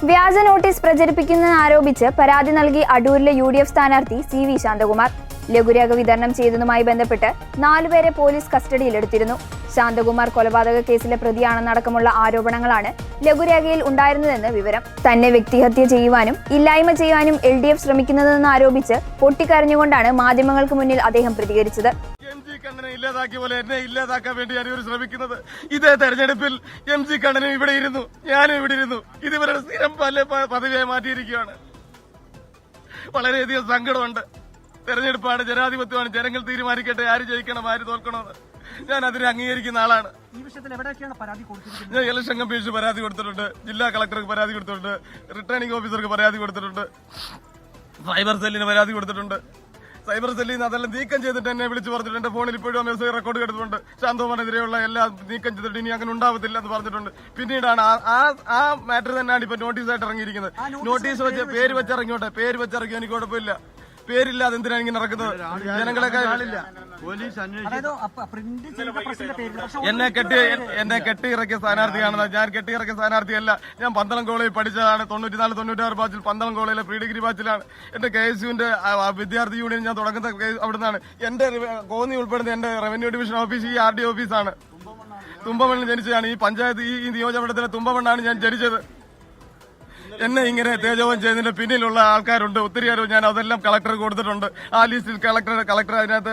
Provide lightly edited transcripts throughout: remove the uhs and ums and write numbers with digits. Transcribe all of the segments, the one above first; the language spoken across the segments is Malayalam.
വ്യാജ നോട്ടീസ് പ്രചരിപ്പിക്കുന്നതെന്നാരോപിച്ച് പരാതി നൽകി അടൂരിലെ UDF സ്ഥാനാർത്ഥി CV ശാന്തകുമാർ. ലഘുരേഖ വിതരണം ചെയ്തതുമായി ബന്ധപ്പെട്ട് 4 പേരെ പോലീസ് കസ്റ്റഡിയിലെടുത്തിരുന്നു. ശാന്തകുമാർ കൊലപാതക കേസിലെ പ്രതിയാണെന്നടക്കമുള്ള ആരോപണങ്ങളാണ് ലഘുരേഖയിൽ ഉണ്ടായിരുന്നതെന്ന് വിവരം. തന്നെ വ്യക്തിഹത്യ ചെയ്യുവാനും ഇല്ലായ്മ ചെയ്യാനും LDF ശ്രമിക്കുന്നതെന്ന് ആരോപിച്ച് പൊട്ടിക്കരഞ്ഞുകൊണ്ടാണ് മാധ്യമങ്ങൾക്ക് മുന്നിൽ അദ്ദേഹം പ്രതികരിച്ചത്. ഇല്ലാതാക്കിയ പോലെ എന്നെ ഇല്ലാതാക്കാൻ വേണ്ടിയാണ് ഇവർ ശ്രമിക്കുന്നത്. ഇതേ തെരഞ്ഞെടുപ്പിൽ MC കണ്ണനും ഇവിടെ ഇരുന്നു, ഞാനും ഇവിടെ ഇരുന്നു. ഇത് ഇവരുടെ സ്ഥിരം പദവിയായി മാറ്റിയിരിക്കുകയാണ്. വളരെയധികം സങ്കടമുണ്ട്. തെരഞ്ഞെടുപ്പാണ്, ജനാധിപത്യമാണ്. ജനങ്ങൾ തീരുമാനിക്കട്ടെ ആര് ജയിക്കണം ആര് തോൽക്കണമെന്ന്. ഞാൻ അതിനെ അംഗീകരിക്കുന്ന ആളാണ്. ഈ വിഷയത്തിൽ എവിടെയൊക്കെയാണ് പരാതി കൊടുത്തിരിക്കുന്നത്? ഞാൻ ഇലക്ഷൻ കമ്മീഷന് പരാതി കൊടുത്തിട്ടുണ്ട്, ജില്ലാ കളക്ടർക്ക് പരാതി കൊടുത്തിട്ടുണ്ട്, റിട്ടേണിംഗ് ഓഫീസർക്ക് പരാതി കൊടുത്തിട്ടുണ്ട്, സൈബർ സെല്ലിന് പരാതി കൊടുത്തിട്ടുണ്ട്. സൈബർ സെല്ലിൽ നിന്ന് അതെല്ലാം നീക്കം ചെയ്തിട്ട് എന്നെ വിളിച്ചു പറഞ്ഞിട്ടുണ്ട്. എന്റെ ഫോണിൽ ഇപ്പോഴും മെസ്സേജ് റെക്കോർഡ് എടുത്തിട്ടുണ്ട്. ശാന്തകുമാറിനെതിരെയുള്ള എല്ലാം നീക്കം ചെയ്തിട്ട് ഇനി അങ്ങനെ ഉണ്ടാവത്തില്ല എന്ന് പറഞ്ഞിട്ടുണ്ട്. പിന്നീടാണ് ആ മാറ്റർ തന്നെയാണ് ഇപ്പൊ നോട്ടീസായിട്ട് ഇറങ്ങിയിരിക്കുന്നത്. നോട്ടീസ് വെച്ച് പേര് വെച്ചിറങ്ങിയോട്ടെ, പേര് വെച്ചിറങ്ങി എനിക്ക് കുഴപ്പമില്ല. പേരില്ലാതെ എന്തിനാണ് ഇങ്ങനെ നടക്കുന്നത്? ജനങ്ങളെക്കാൾ എന്നെ കെട്ടിയിറക്കിയ സ്ഥാനാർത്ഥിയാണെന്ന്. ഞാൻ കെട്ടിയിറക്കിയ സ്ഥാനാർത്ഥിയല്ല. ഞാൻ പന്തളം കോളേജിൽ പഠിച്ചതാണ്. 94-96 ബാച്ചിൽ പന്തളം കോളേജിലെ പ്രീ ഡിഗ്രി ബാച്ചിലാണ്. എന്റെ KSUവിന്റെ വിദ്യാർത്ഥി യൂണിയൻ ഞാൻ തുടങ്ങുന്ന അവിടുന്നാണ്. എന്റെ കോന്നി ഉൾപ്പെടുന്ന എന്റെ റവന്യൂ ഡിവിഷൻ ഓഫീസ് ഈ RD ഓഫീസാണ്. തുമ്പമണ്ണിൽ ജനിച്ചതാണ്. ഈ പഞ്ചായത്ത് ഈ നിയോജകമണ്ഡലത്തിലെ തുമ്പമണ്ണാണ് ഞാൻ ജനിച്ചത്. എന്നെ ഇങ്ങനെ തേജോവം ചെയ്തതിന്റെ പിന്നിലുള്ള ആൾക്കാരുണ്ട് ഒത്തിരിയേറെ. ഞാൻ അതെല്ലാം കളക്ടർക്ക് കൊടുത്തിട്ടുണ്ട്. ആ ലിസ്റ്റിൽ കളക്ടർ അതിനകത്ത്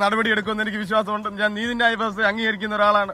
നടപടി എടുക്കുമെന്ന് എനിക്ക് വിശ്വാസമുണ്ട്. ഞാൻ നീതിന്യായ വ്യവസ്ഥയെ അംഗീകരിക്കുന്ന ഒരാളാണ്.